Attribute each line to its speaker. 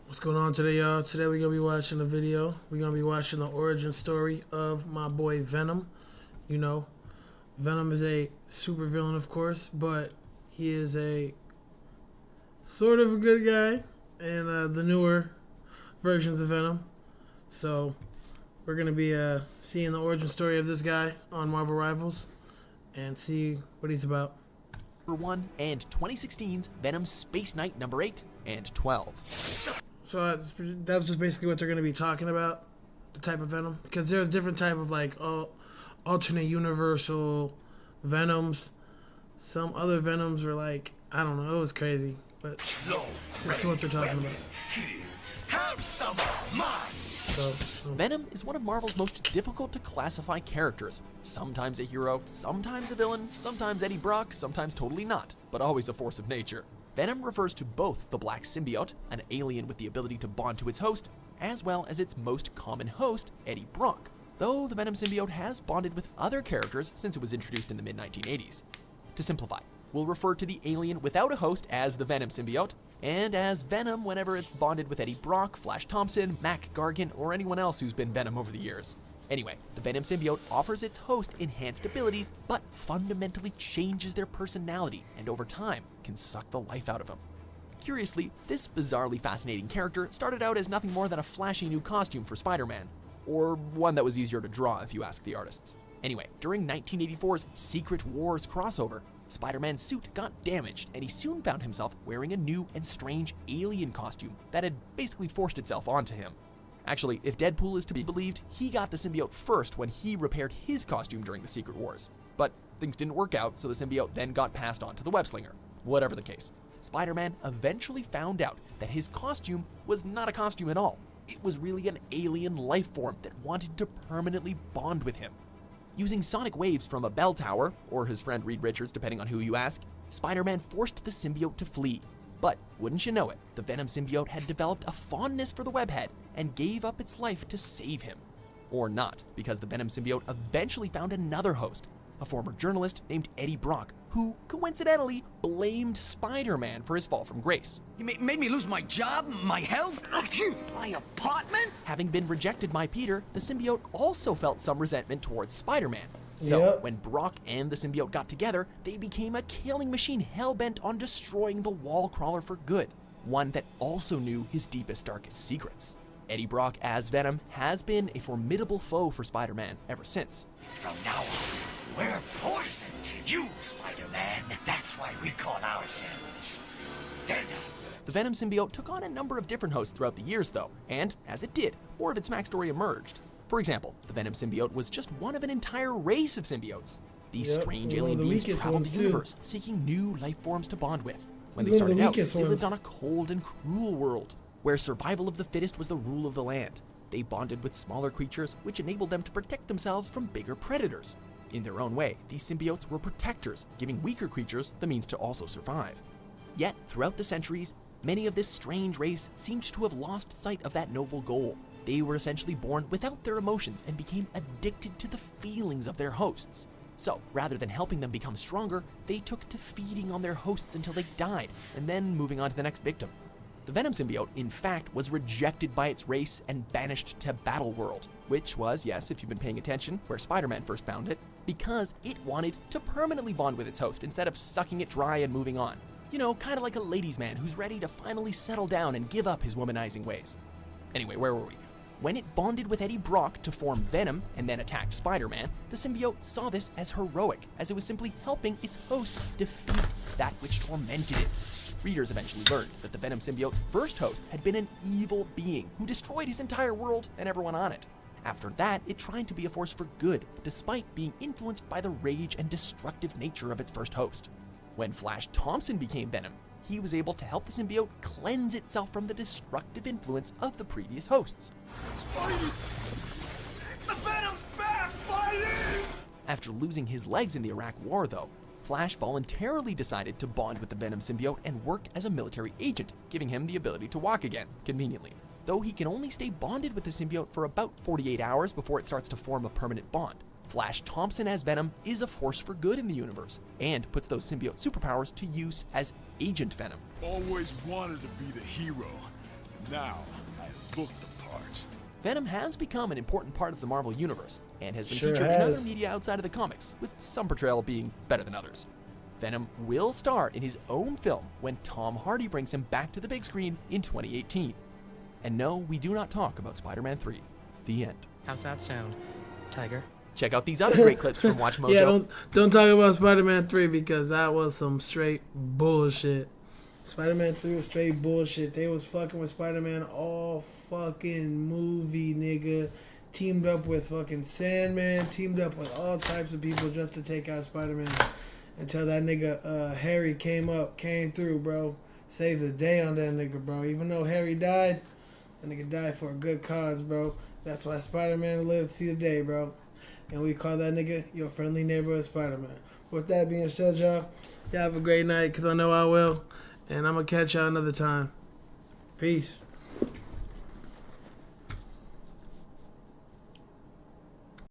Speaker 1: What's going on today, y'all? Today we're going to be watching a video. We're going to be watching the origin story of my boy Venom. You know, Venom is a super villain, of course, but he is a sort of a good guy in the newer versions of Venom. So we're going to be seeing the origin story of this guy on Marvel Rivals and see what he's about.
Speaker 2: Number 1 and 2016's Venom Space Knight number 8 and 12.
Speaker 1: So that's just basically what they're going to be talking about, the type of Venom. Because there's different type of like alternate universal Venoms. Some other Venoms were like, I don't know, it was crazy. But this is what they're talking about.
Speaker 3: Have some of mine.
Speaker 2: Venom is one of Marvel's most difficult to classify characters. Sometimes a hero, sometimes a villain, sometimes Eddie Brock, sometimes totally not, but always a force of nature. Venom refers to both the black symbiote, an alien with the ability to bond to its host, as well as its most common host, Eddie Brock, though the Venom symbiote has bonded with other characters since it was introduced in the mid-1980s. To simplify, we'll refer to the alien without a host as the Venom symbiote, and as Venom whenever it's bonded with Eddie Brock, Flash Thompson, Mac Gargan, or anyone else who's been Venom over the years. Anyway, the Venom symbiote offers its host enhanced abilities, but fundamentally changes their personality, and over time, can suck the life out of them. Curiously, this bizarrely fascinating character started out as nothing more than a flashy new costume for Spider-Man, or one that was easier to draw if you ask the artists. Anyway, during 1984's Secret Wars crossover, Spider-Man's suit got damaged, and he soon found himself wearing a new and strange alien costume that had basically forced itself onto him. Actually, if Deadpool is to be believed, he got the symbiote first when he repaired his costume during the Secret Wars. But things didn't work out, so the symbiote then got passed on to the web-slinger. Whatever the case, Spider-Man eventually found out that his costume was not a costume at all. It was really an alien life form that wanted to permanently bond with him. Using sonic waves from a bell tower, or his friend Reed Richards depending on who you ask, Spider-Man forced the symbiote to flee. But wouldn't you know it, the Venom symbiote had developed a fondness for the webhead and gave up its life to save him. Or not, because the Venom symbiote eventually found another host, a former journalist named Eddie Brock, who coincidentally blamed Spider-Man for his fall from grace.
Speaker 3: You made me lose my job, my health, my apartment?
Speaker 2: Having been rejected by Peter, the symbiote also felt some resentment towards Spider-Man. So, when Brock and the symbiote got together, they became a killing machine hell-bent on destroying the wall crawler for good, one that also knew his deepest, darkest secrets. Eddie Brock as Venom has been a formidable foe for Spider-Man ever since.
Speaker 3: From now on, we're poison to you, Spider-Man. That's why we call ourselves Venom.
Speaker 2: The Venom symbiote took on a number of different hosts throughout the years, though, and as it did, more of its backstory emerged. For example, the Venom symbiote was just one of an entire race of symbiotes. These strange alien beings traveled the universe, seeking new life forms to bond with. When they started out, they lived on a cold and cruel world, where survival of the fittest was the rule of the land. They bonded with smaller creatures, which enabled them to protect themselves from bigger predators. In their own way, these symbiotes were protectors, giving weaker creatures the means to also survive. Yet, throughout the centuries, many of this strange race seemed to have lost sight of that noble goal. They were essentially born without their emotions and became addicted to the feelings of their hosts. So, rather than helping them become stronger, they took to feeding on their hosts until they died, and then moving on to the next victim. The Venom symbiote, in fact, was rejected by its race and banished to Battleworld, which was, yes, if you've been paying attention, where Spider-Man first found it, because it wanted to permanently bond with its host instead of sucking it dry and moving on. You know, kind of like a ladies' man who's ready to finally settle down and give up his womanizing ways. Anyway, where were we? When it bonded with Eddie Brock to form Venom and then attacked Spider-Man, the symbiote saw this as heroic, as it was simply helping its host defeat that which tormented it. Readers eventually learned that the Venom symbiote's first host had been an evil being who destroyed his entire world and everyone on it. After that, it tried to be a force for good, despite being influenced by the rage and destructive nature of its first host. When Flash Thompson became Venom, he was able to help the symbiote cleanse itself from the destructive influence of the previous hosts.
Speaker 3: Spidey! The Venom's back, Spidey!
Speaker 2: After losing his legs in the Iraq War, though, Flash voluntarily decided to bond with the Venom symbiote and work as a military agent, giving him the ability to walk again, conveniently. Though he can only stay bonded with the symbiote for about 48 hours before it starts to form a permanent bond. Flash Thompson as Venom is a force for good in the universe, and puts those symbiote superpowers to use as Agent Venom.
Speaker 4: Always wanted to be the hero. Now, I've booked the part.
Speaker 2: Venom has become an important part of the Marvel Universe, and has been
Speaker 1: Sure
Speaker 2: featured in other
Speaker 1: has.
Speaker 2: media outside of the comics, with some portrayal being better than others. Venom will star in his own film when Tom Hardy brings him back to the big screen in 2018. And no, we do not talk about Spider-Man 3. The end.
Speaker 5: How's that sound, Tiger?
Speaker 2: Check out these other great clips from Watch Mojo.
Speaker 1: Yeah, don't talk about Spider-Man 3 because that was some straight bullshit. Spider-Man 3 was straight bullshit. They was fucking with Spider-Man all fucking movie, nigga. Teamed up with fucking Sandman, teamed up with all types of people just to take out Spider-Man. Until that nigga Harry came through, bro. Saved the day on that nigga, bro. Even though Harry died, that nigga died for a good cause, bro. That's why Spider-Man lived to see the day, bro. And we call that nigga your friendly neighborhood Spider-Man. With that being said, y'all have a great night, because I know I will. And I'm going to catch y'all another time. Peace.